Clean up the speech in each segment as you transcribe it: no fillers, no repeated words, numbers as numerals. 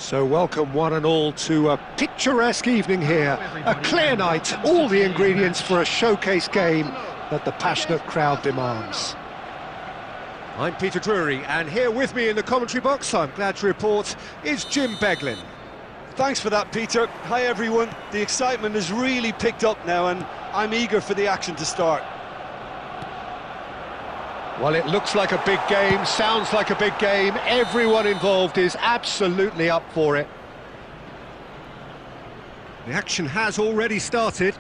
So welcome one and all to a picturesque evening here, a clear night, all the ingredients for a showcase game that the passionate crowd demands. I'm Peter Drury, and here with me in the commentary box, I'm glad to report, is Jim Beglin. Thanks for that, Peter. Hi everyone. The excitement has really picked up now and I'm eager for the action to start. Well, it looks like a big game, sounds like a big game. Everyone involved is absolutely up for it. The action has already started.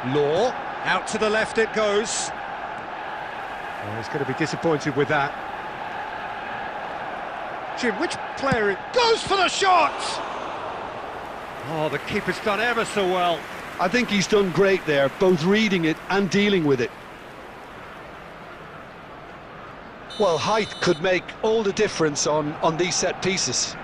Law, out to the left it goes. Oh, he's going to be disappointed with that. Jim, which player goes for the shot? Oh, the keeper's done ever so well. I think he's done great there, both reading it and dealing with it. Well, height could make all the difference on these set pieces.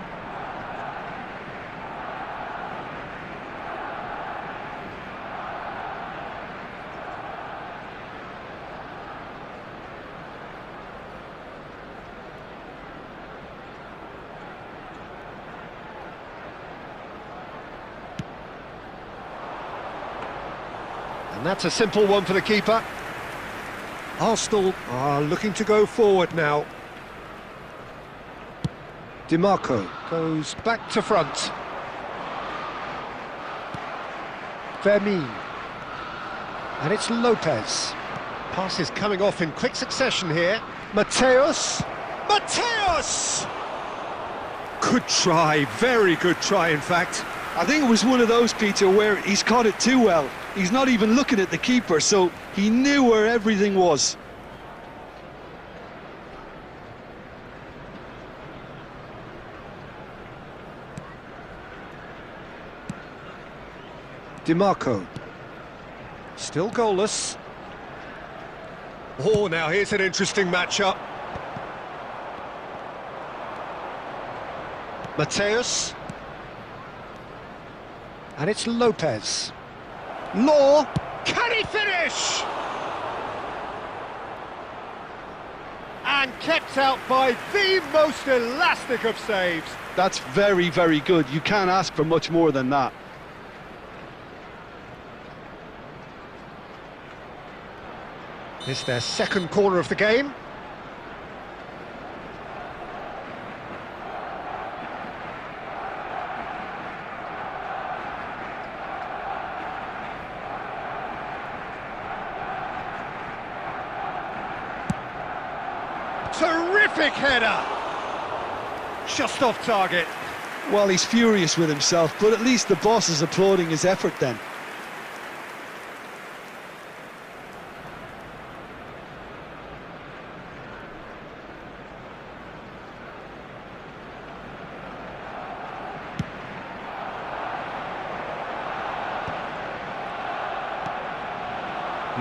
And that's a simple one for the keeper. Arsenal are looking to go forward now. DiMarco goes back to front. Vermeer. And it's Lopez. Passes coming off in quick succession here. Mateus! Mateus! Good try, very good try in fact. I think it was one of those, Peter, where he's caught it too well. He's not even looking at the keeper, so he knew where everything was. DiMarco. Still goalless. Oh, now here's an interesting matchup. Mateus. And it's Lopez. Law, can he finish? And kept out by the most elastic of saves. That's very, very good. You can't ask for much more than that. It's their second corner of the game. Terrific header! Just off target. Well, he's furious with himself, but at least the boss is applauding his effort then.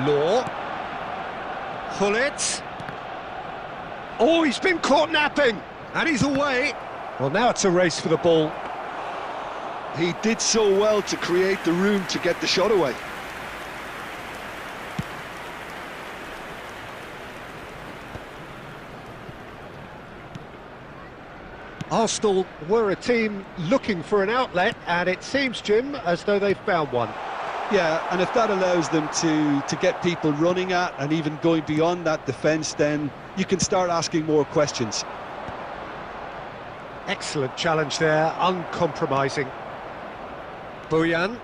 Law. Hullet. Oh, he's been caught napping, and he's away. Well, now it's a race for the ball. He did so well to create the room to get the shot away. Arsenal were a team looking for an outlet, and it seems, Jim, as though they've found one. Yeah, and if that allows them to get people running at and even going beyond that defence, then you can start asking more questions. Excellent challenge there, uncompromising. Bojan.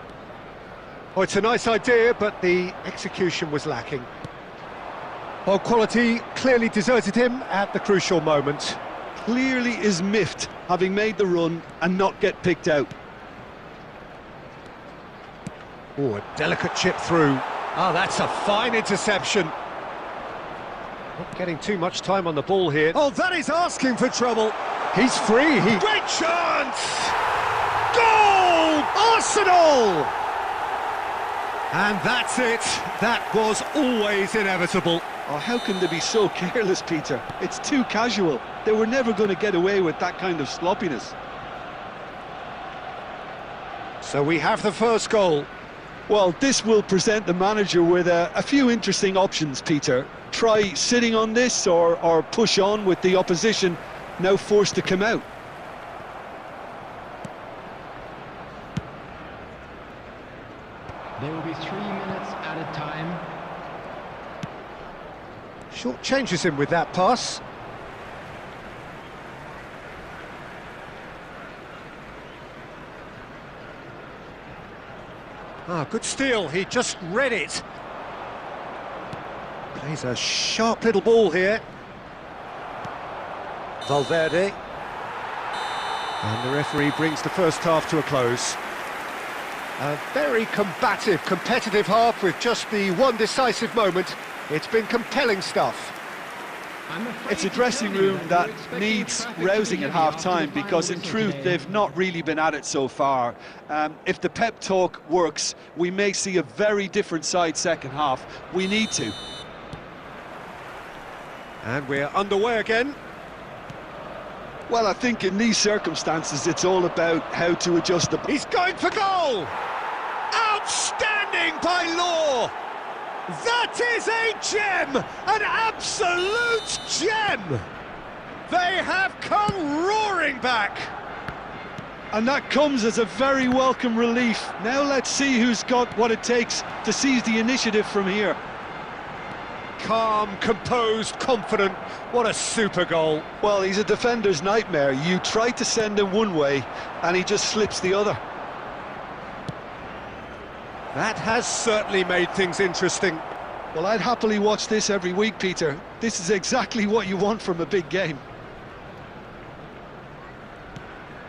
Oh, it's a nice idea, but the execution was lacking. Well, quality clearly deserted him at the crucial moment. Clearly is miffed, having made the run and not get picked out. Oh, a delicate chip through. Ah, that's a fine interception. Not getting too much time on the ball here. Oh, that is asking for trouble. He's free. Great chance! Goal! Arsenal! And that's it. That was always inevitable. Oh, how can they be so careless, Peter? It's too casual. They were never going to get away with that kind of sloppiness. So we have the first goal. Well, this will present the manager with a few interesting options, Peter. Try sitting on this or push on with the opposition now forced to come out. There will be 3 minutes at a time. Short changes him with that pass. Ah, good steal, he just read it. Plays a sharp little ball here. Valverde. And the referee brings the first half to a close. A very combative, competitive half with just the one decisive moment. It's been compelling stuff. It's a dressing room that needs rousing at half-time because in truth they've not really been at it so far. If the pep talk works, we may see a very different side second half. We need to. And we're underway again. Well, I think in these circumstances it's all about how to adjust the... He's going for goal! Outstanding by Law! That is a gem! An absolute gem! They have come roaring back! And that comes as a very welcome relief. Now let's see who's got what it takes to seize the initiative from here. Calm, composed, confident. What a super goal. Well, he's a defender's nightmare. You try to send him one way and he just slips the other. That has certainly made things interesting. Well, I'd happily watch this every week, Peter. This is exactly what you want from a big game.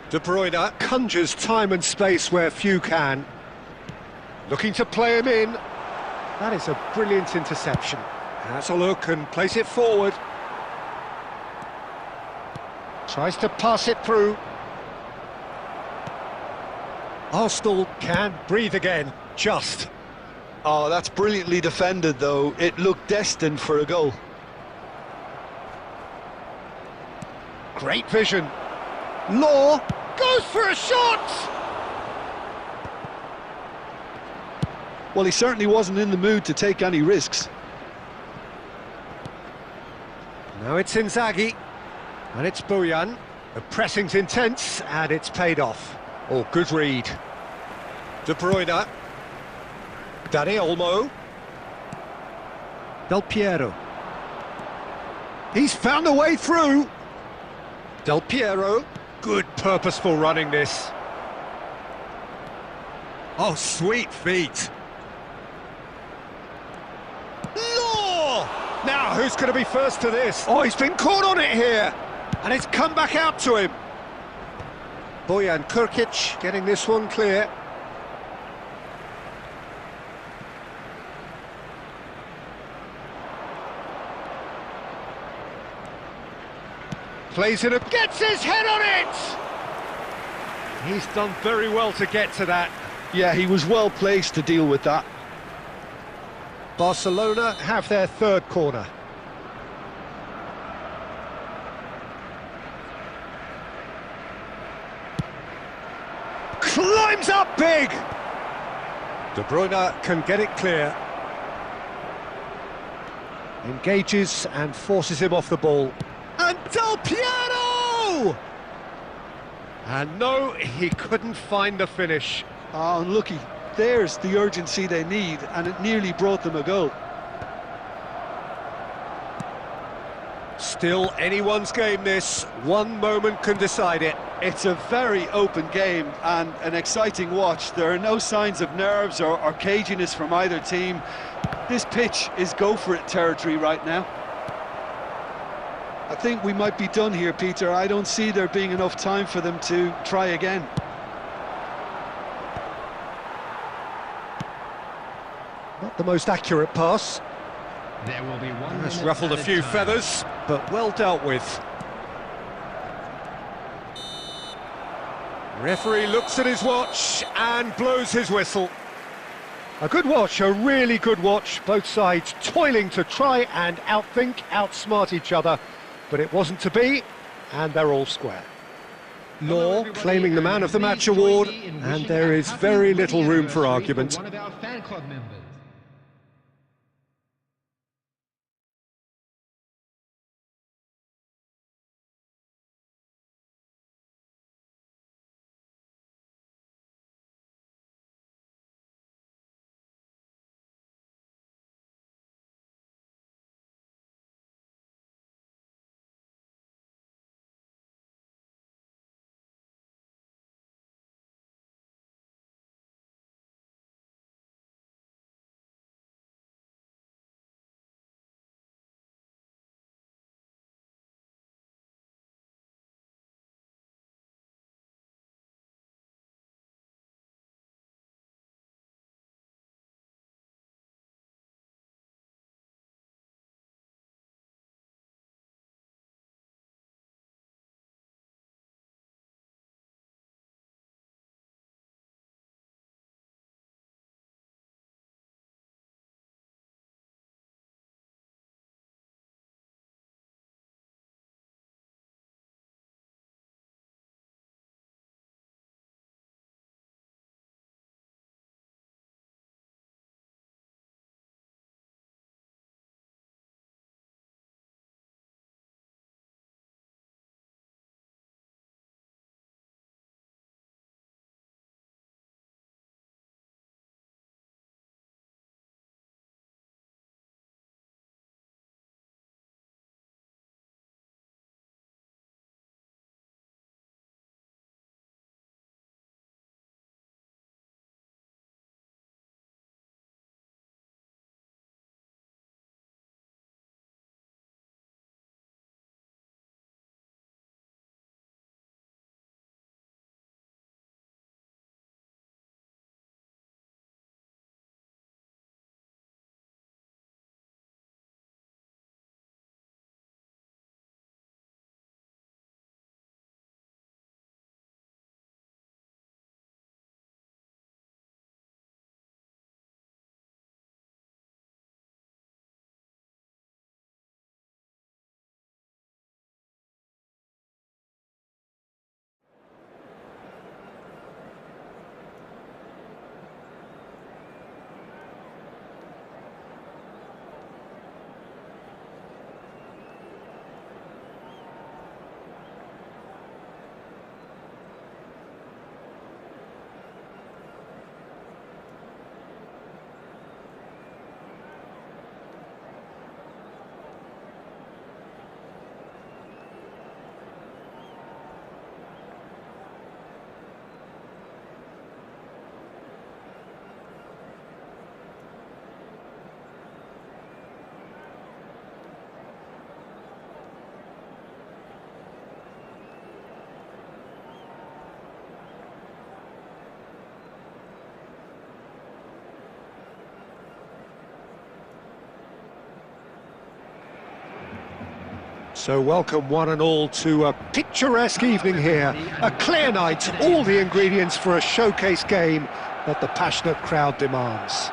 De Bruyne conjures time and space where few can. Looking to play him in. That is a brilliant interception. Has a look and plays it forward. Tries to pass it through. Arsenal can breathe again. Just. Oh, that's brilliantly defended, though. It looked destined for a goal. Great vision. Law goes for a shot! Well, he certainly wasn't in the mood to take any risks. Now it's Inzaghi. And it's Bojan. The pressing's intense, and it's paid off. Oh, good read. De Bruyne. Dani Olmo. Del Piero. He's found a way through. Del Piero. Good purposeful running this. Oh, sweet feet. Law! Now, who's going to be first to this? Oh, he's been caught on it here. And it's come back out to him. Bojan Krkic getting this one clear. Plays it, gets his head on it! He's done very well to get to that. Yeah, he was well placed to deal with that. Barcelona have their third corner. Climbs up big! De Bruyne can get it clear. Engages and forces him off the ball. And Del Piero! And no, he couldn't find the finish. Oh, unlucky. There's the urgency they need, and it nearly brought them a goal. Still anyone's game this. One moment can decide it. It's a very open game and an exciting watch. There are no signs of nerves or caginess from either team. This pitch is go-for-it territory right now. I think we might be done here, Peter. I don't see there being enough time for them to try again. Not the most accurate pass. There will be 1 Has minute ruffled a at few time. feathers, but well dealt with. Referee looks at his watch and blows his whistle. A good watch, a really good watch. Both sides toiling to try and outthink, outsmart each other. But it wasn't to be, and they're all square. Law claiming the Man of the Match award, and there is very little room for argument. One of our fan club members. So welcome one and all to a picturesque evening here. A clear night, all the ingredients for a showcase game that the passionate crowd demands.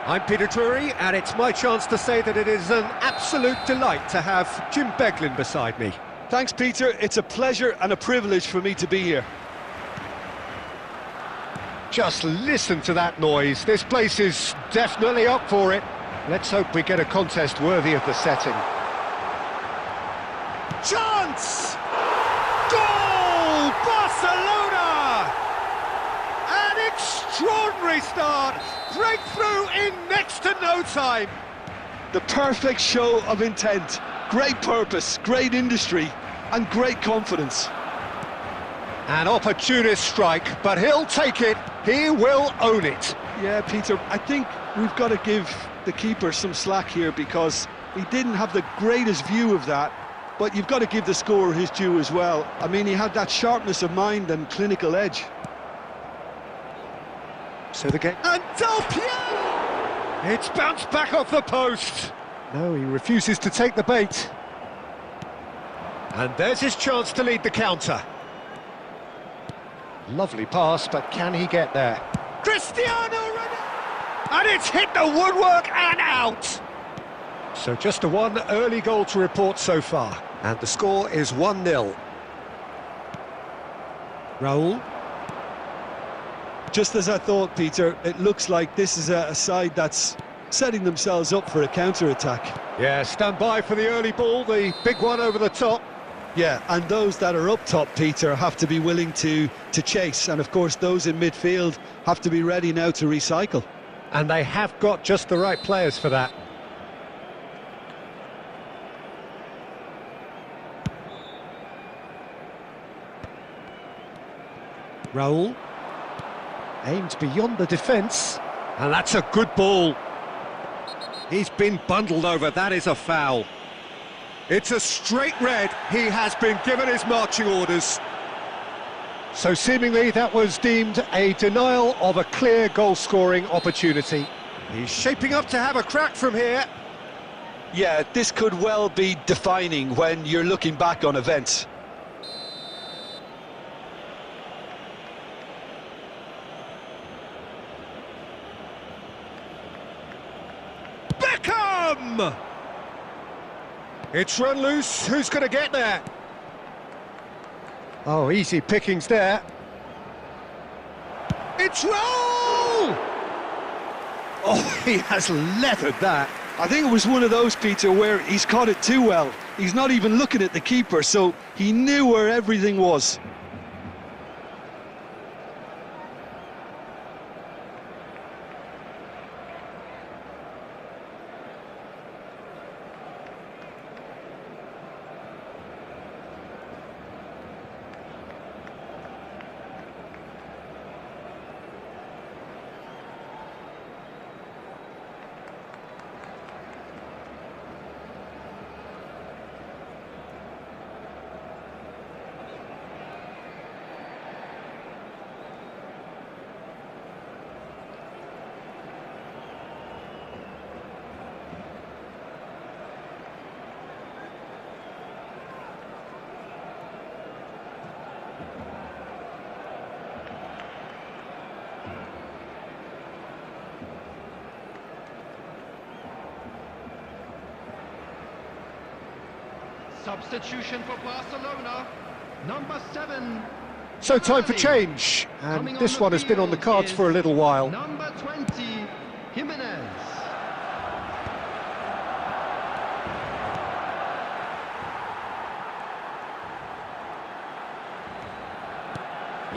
I'm Peter Drury, and it's my chance to say that it is an absolute delight to have Jim Beglin beside me. Thanks, Peter. It's a pleasure and a privilege for me to be here. Just listen to that noise. This place is definitely up for it. Let's hope we get a contest worthy of the setting. Chance! Goal! Barcelona! An extraordinary start. Breakthrough in next to no time. The perfect show of intent. Great purpose, great industry, and great confidence. An opportunist strike, but he'll take it. He will own it. Yeah, Peter, I think we've got to give the keeper some slack here because he didn't have the greatest view of that. But you've got to give the scorer his due as well. I mean, he had that sharpness of mind and clinical edge. So the game... And Del Piero! It's bounced back off the post. No, he refuses to take the bait. And there's his chance to lead the counter. Lovely pass, but can he get there? Cristiano Ronaldo! And it's hit the woodwork and out! So just a one early goal to report so far. And the score is 1-0. Raul. Just as I thought, Peter, it looks like this is a side that's setting themselves up for a counter-attack. Yeah, stand by for the early ball, the big one over the top. Yeah, and those that are up top, Peter, have to be willing to chase. And of course, those in midfield have to be ready now to recycle. And they have got just the right players for that. Raul. Aimed beyond the defence. And that's a good ball. He's been bundled over, that is a foul. It's a straight red, he has been given his marching orders. So seemingly that was deemed a denial of a clear goal-scoring opportunity. He's shaping up to have a crack from here. Yeah, this could well be defining when you're looking back on events. It's run loose, who's going to get there? Oh, easy pickings there. It's Raul! Oh, he has leathered that. I think it was one of those, Peter, where he's caught it too well. He's not even looking at the keeper, so he knew where everything was. Substitution for Barcelona, number 7. So time for change, and this one has been on the cards for a little while. Number 20, Jimenez.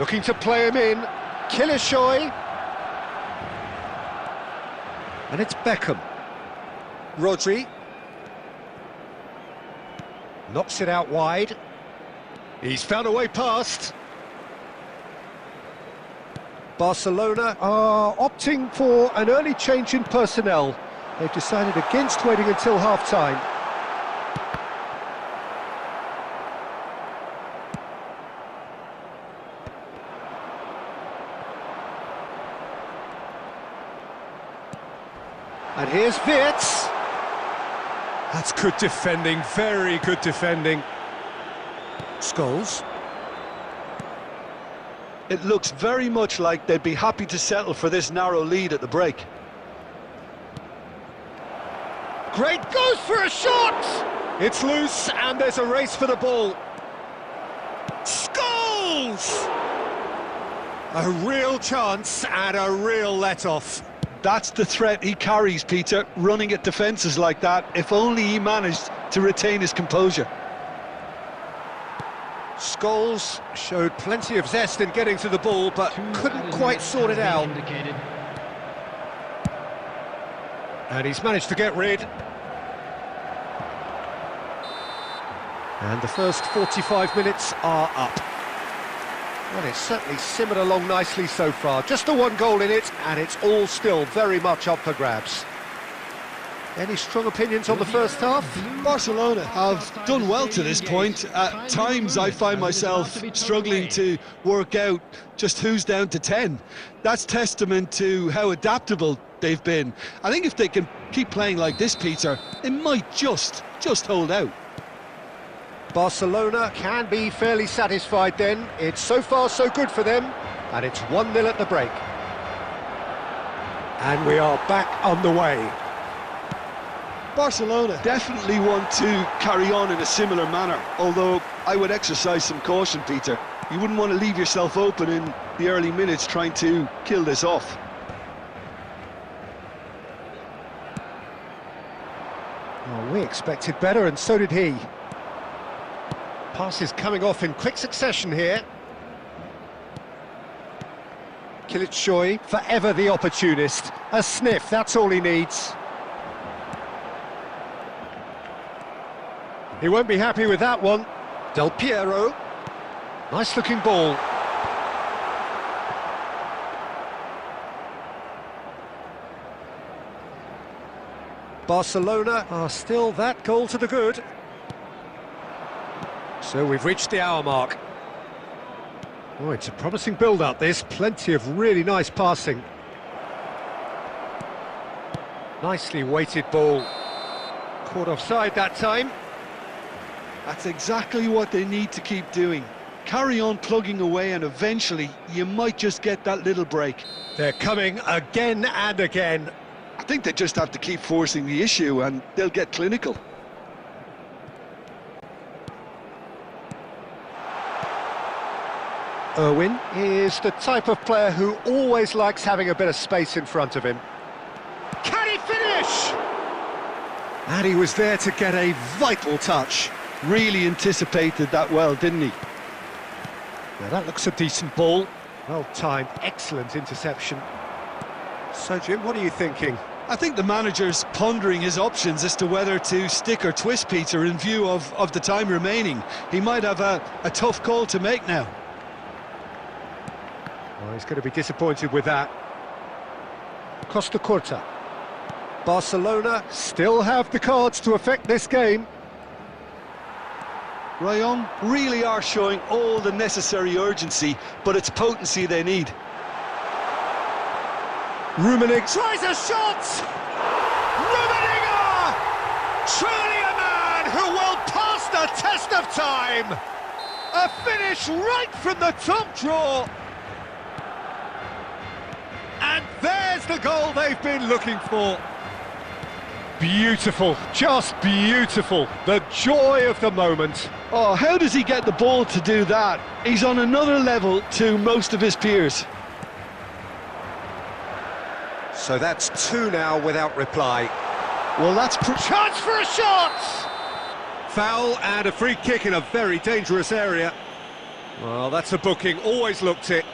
Looking to play him in, Killishoy. And it's Beckham. Rodri. Knocks it out wide. He's found a way past. Barcelona are opting for an early change in personnel. They've decided against waiting until half-time. And here's Wirtz. That's good defending, very good defending. Scholes. It looks very much like they'd be happy to settle for this narrow lead at the break. Great, goes for a shot! It's loose and there's a race for the ball. Scholes! A real chance and a real let-off. That's the threat he carries, Peter, running at defences like that, if only he managed to retain his composure. Scholes showed plenty of zest in getting to the ball, but couldn't quite sort it out. And he's managed to get rid. And the first 45 minutes are up. Well, it's certainly simmered along nicely so far. Just the one goal in it, and it's all still very much up for grabs. Any strong opinions on the first half? Barcelona have done well to this point. At times I find myself struggling to work out just who's down to 10. That's testament to how adaptable they've been. I think if they can keep playing like this, Peter, it might just hold out. Barcelona can be fairly satisfied then. It's so far so good for them, and it's 1-0 at the break. And we are back on the way. Barcelona definitely want to carry on in a similar manner, although I would exercise some caution, Peter. You wouldn't want to leave yourself open in the early minutes trying to kill this off. Well, we expected better, and so did he. Passes coming off in quick succession here. Kilitshoy, forever the opportunist. A sniff, that's all he needs. He won't be happy with that one. Del Piero. Nice looking ball. Barcelona are still that goal to the good. So we've reached the hour mark. Oh, it's a promising build-up, this. Plenty of really nice passing. Nicely weighted ball. Caught offside that time. That's exactly what they need to keep doing. Carry on plugging away, and eventually you might just get that little break. They're coming again and again. I think they just have to keep forcing the issue and they'll get clinical. Irwin is the type of player who always likes having a bit of space in front of him. Can he finish? And he was there to get a vital touch. Really anticipated that well, didn't he? Now that looks a decent ball. Well timed, excellent interception. So Jim, what are you thinking? I think the manager's pondering his options as to whether to stick or twist, Peter, in view of the time remaining. He might have a tough call to make now. Oh, he's going to be disappointed with that. Costa Curta. Barcelona still have the cards to affect this game. Rayon really are showing all the necessary urgency, but it's potency they need. Rummenigge tries a shot! Rummenigge! Truly a man who will pass the test of time! A finish right from the top draw! And there's the goal they've been looking for. Beautiful, just beautiful. The joy of the moment. Oh, how does he get the ball to do that? He's on another level to most of his peers. So that's two now without reply. Well, that's... Chance for a shot! Foul and a free kick in a very dangerous area. Well, that's a booking, always looked it.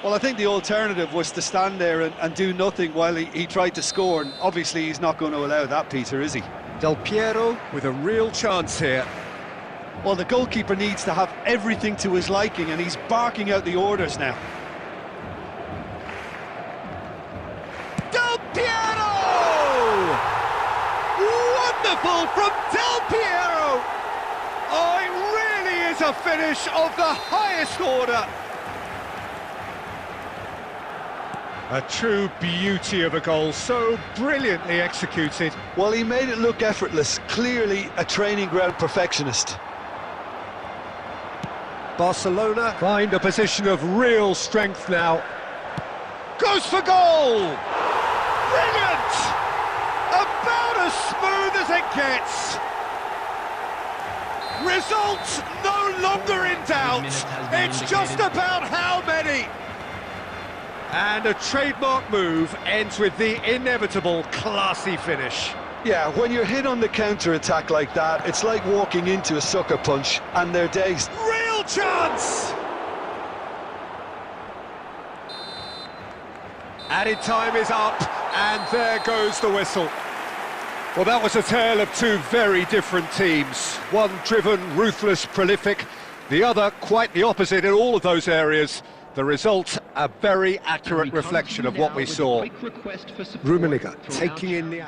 Well, I think the alternative was to stand there and do nothing while he tried to score, and obviously he's not going to allow that, Peter, is he? Del Piero with a real chance here. Well, the goalkeeper needs to have everything to his liking, and he's barking out the orders now. Del Piero! Wonderful from Del Piero! Oh, it really is a finish of the highest order. A true beauty of a goal, so brilliantly executed. Well, he made it look effortless, clearly a training ground perfectionist. Barcelona Find a position of real strength now. Goes for goal! Brilliant! About as smooth as it gets. Results no longer in doubt. It's just about how many. And a trademark move ends with the inevitable classy finish. Yeah, when you're hit on the counter-attack like that, it's like walking into a sucker punch, and they're dazed. Real chance! Added time is up, and there goes the whistle. Well, that was a tale of two very different teams. One driven, ruthless, prolific. The other quite the opposite in all of those areas. The result, a very accurate reflection of what we saw. Rummenigge taking in the...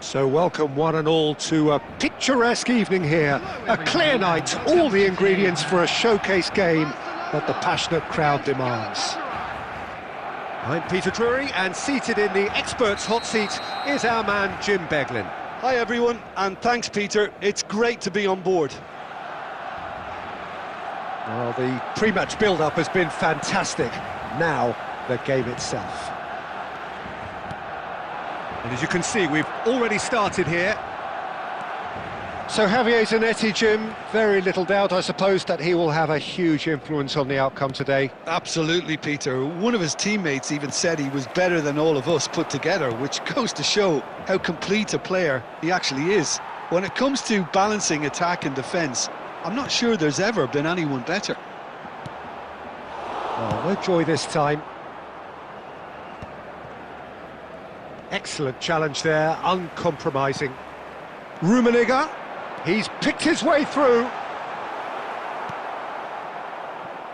So welcome one and all to a picturesque evening here. A clear night, all the ingredients for a showcase game that the passionate crowd demands. I'm Peter Drury, and seated in the experts' hot seat is our man Jim Beglin. Hi everyone, and thanks Peter, it's great to be on board. Well, the pre-match build-up has been fantastic. Now, the game itself. And as you can see, we've already started here. So Javier Zanetti, Jim, very little doubt, I suppose, that he will have a huge influence on the outcome today. Absolutely, Peter. One of his teammates even said he was better than all of us put together, which goes to show how complete a player he actually is. When it comes to balancing attack and defence, I'm not sure there's ever been anyone better. Oh, no joy this time. Excellent challenge there, uncompromising. Rummenigge, he's picked his way through.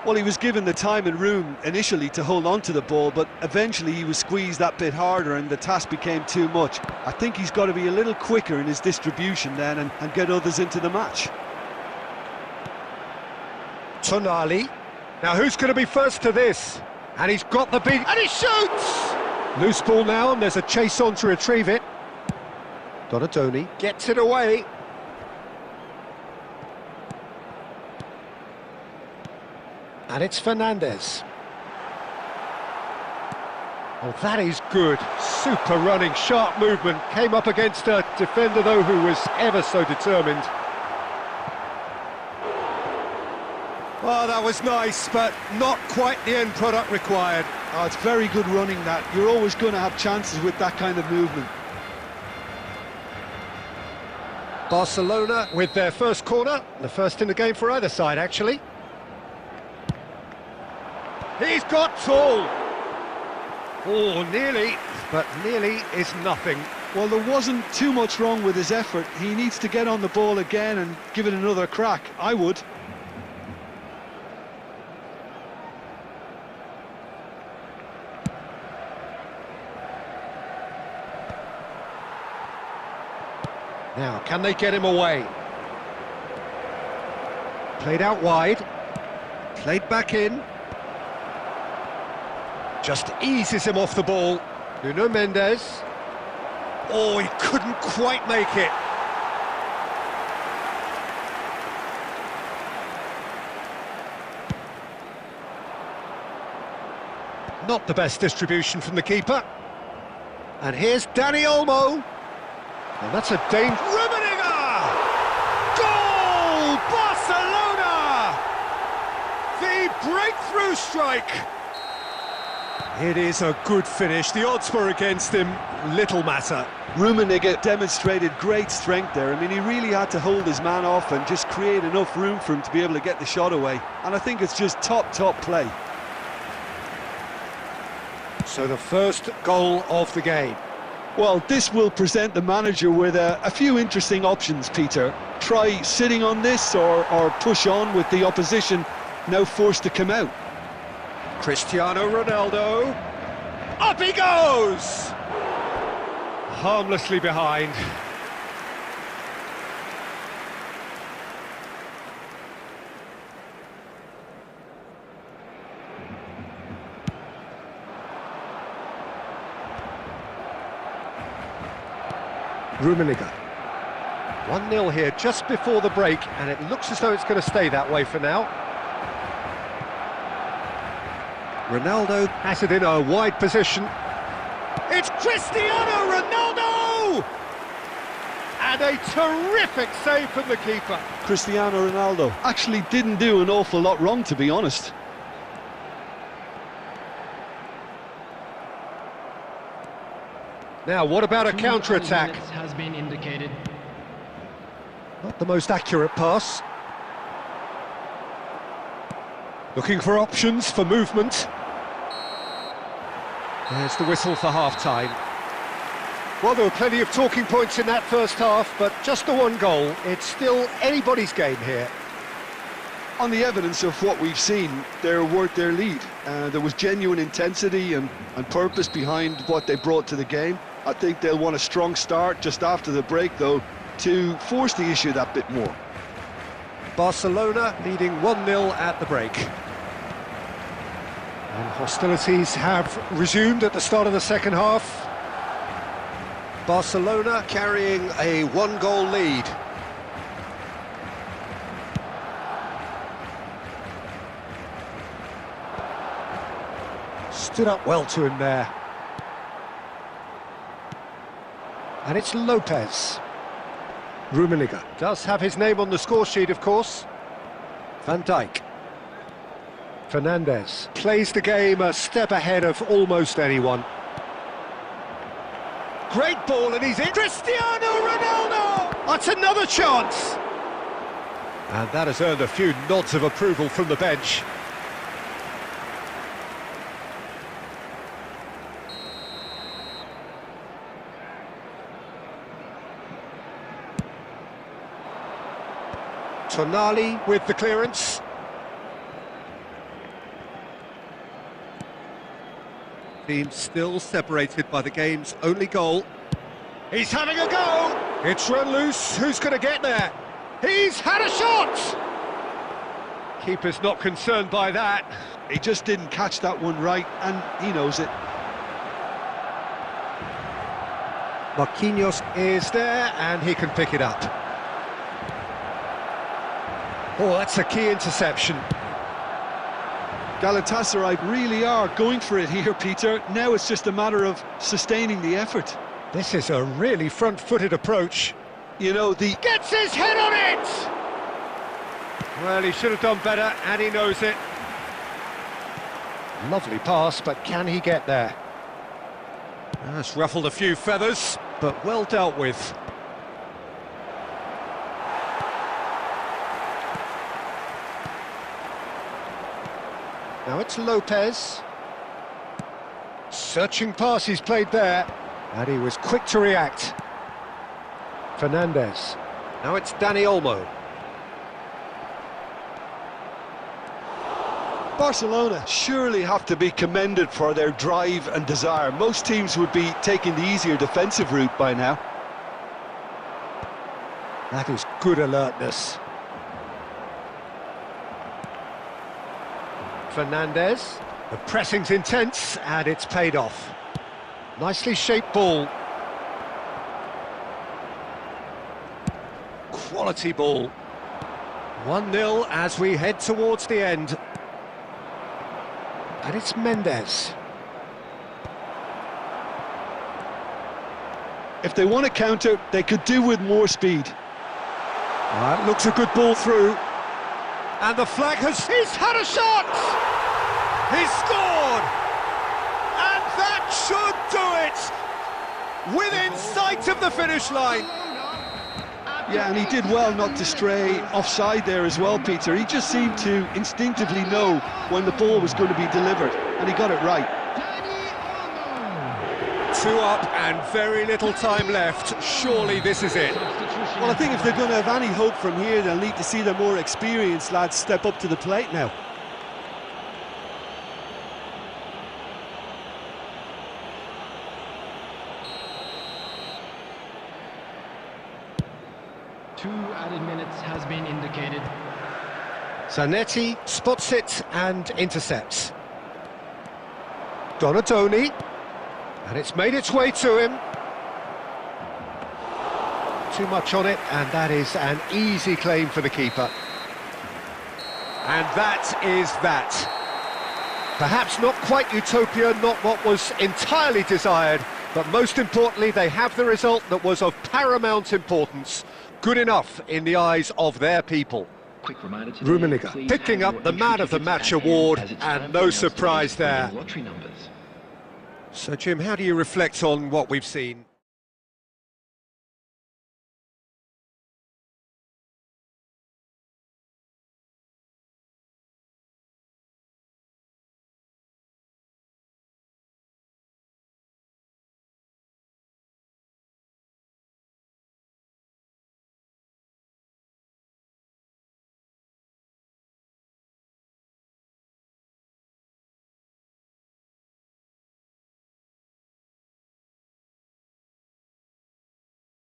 Well, he was given the time and room initially to hold on to the ball, but eventually he was squeezed that bit harder and the task became too much. I think he's got to be a little quicker in his distribution then and get others into the match. Tonali. Now who's going to be first to this? And he's got the beat, and he shoots! Loose ball now, and there's a chase on to retrieve it. Donatoni gets it away. And it's Fernandez. Oh, that is good. Super running, sharp movement. Came up against a defender, though, who was ever so determined. Oh, that was nice, but not quite the end product required. Oh, it's very good running that. You're always going to have chances with that kind of movement. Barcelona with their first corner, the first in the game for either side, actually. He's got tall. Oh, nearly, but nearly is nothing. Well, there wasn't too much wrong with his effort. He needs to get on the ball again and give it another crack. I would. Now, can they get him away? Played out wide. Played back in. Just eases him off the ball. Nuno Mendes. Oh, he couldn't quite make it. Not the best distribution from the keeper. And here's Dani Olmo. And that's a danger. Rummenigge! Goal! Barcelona! The breakthrough strike. It is a good finish. The odds were against him. Little matter. Rummenigge demonstrated great strength there. I mean, he really had to hold his man off and just create enough room for him to be able to get the shot away. And I think it's just top play. So the first goal of the game. Well, this will present the manager with a few interesting options, Peter. Try sitting on this or push on with the opposition now forced to come out. Cristiano Ronaldo. Up he goes! Harmlessly behind. Rummenigge. 1-0 here just before the break, and it looks as though it's going to stay that way for now. Ronaldo has it in a wide position. It's Cristiano Ronaldo! And a terrific save from the keeper. Cristiano Ronaldo actually didn't do an awful lot wrong, to be honest. Now, what about a counter-attack? Has been indicated. Not the most accurate pass. Looking for options for movement. There's the whistle for half-time. Well, there were plenty of talking points in that first half, but just the one goal. It's still anybody's game here. On the evidence of what we've seen, they're worth their lead. There was genuine intensity and purpose behind what they brought to the game. I think they'll want a strong start just after the break, though, to force the issue that bit more. Barcelona leading 1-0 at the break. And hostilities have resumed at the start of the second half. Barcelona carrying a 1-goal lead. Stood up well to him there. And it's Lopez. Rummenigge does have his name on the score sheet, of course. Van Dijk. Fernandes plays the game a step ahead of almost anyone. Great ball, and he's in. Cristiano Ronaldo! That's another chance! And that has earned a few nods of approval from the bench. Tonali with the clearance. Team still separated by the game's only goal. He's having a go! It's run loose, who's going to get there? He's had a shot! Keeper's not concerned by that. He just didn't catch that one right, and he knows it. Marquinhos is there, and he can pick it up. Oh, that's a key interception. Galatasaray really are going for it here, Peter. Now it's just a matter of sustaining the effort. This is a really front-footed approach. You know, Gets his head on it! Well, he should have done better, and he knows it. Lovely pass, but can he get there? That's ruffled a few feathers, but well dealt with. Now it's Lopez. Searching pass he's played there, and he was quick to react. Fernandes. Now it's Dani Olmo. Barcelona surely have to be commended for their drive and desire. Most teams would be taking the easier defensive route by now. That is good alertness. Fernandes. The pressing's intense, and it's paid off. Nicely shaped ball. Quality ball. 1-0 as we head towards the end. And it's Mendes. If they want to counter, they could do with more speed. That looks a good ball through. And the flag has... He's had a shot! He's scored! And that should do it! Within sight of the finish line. Yeah, and he did well not to stray offside there as well, Peter. He just seemed to instinctively know when the ball was going to be delivered, and he got it right. 2 up and very little time left. Surely this is it. Well, I think if they're going to have any hope from here, they'll need to see the more experienced lads step up to the plate now. Two added minutes has been indicated. Zanetti spots it and intercepts. Donatoni, and it's made its way to him. Too much on it, and that is an easy claim for the keeper. And that is that. Perhaps not quite utopia, not what was entirely desired, but most importantly, they have the result that was of paramount importance. Good enough in the eyes of their people. Rummenigge picking up the Man of the Match award, and no surprise there. So, Jim, how do you reflect on what we've seen?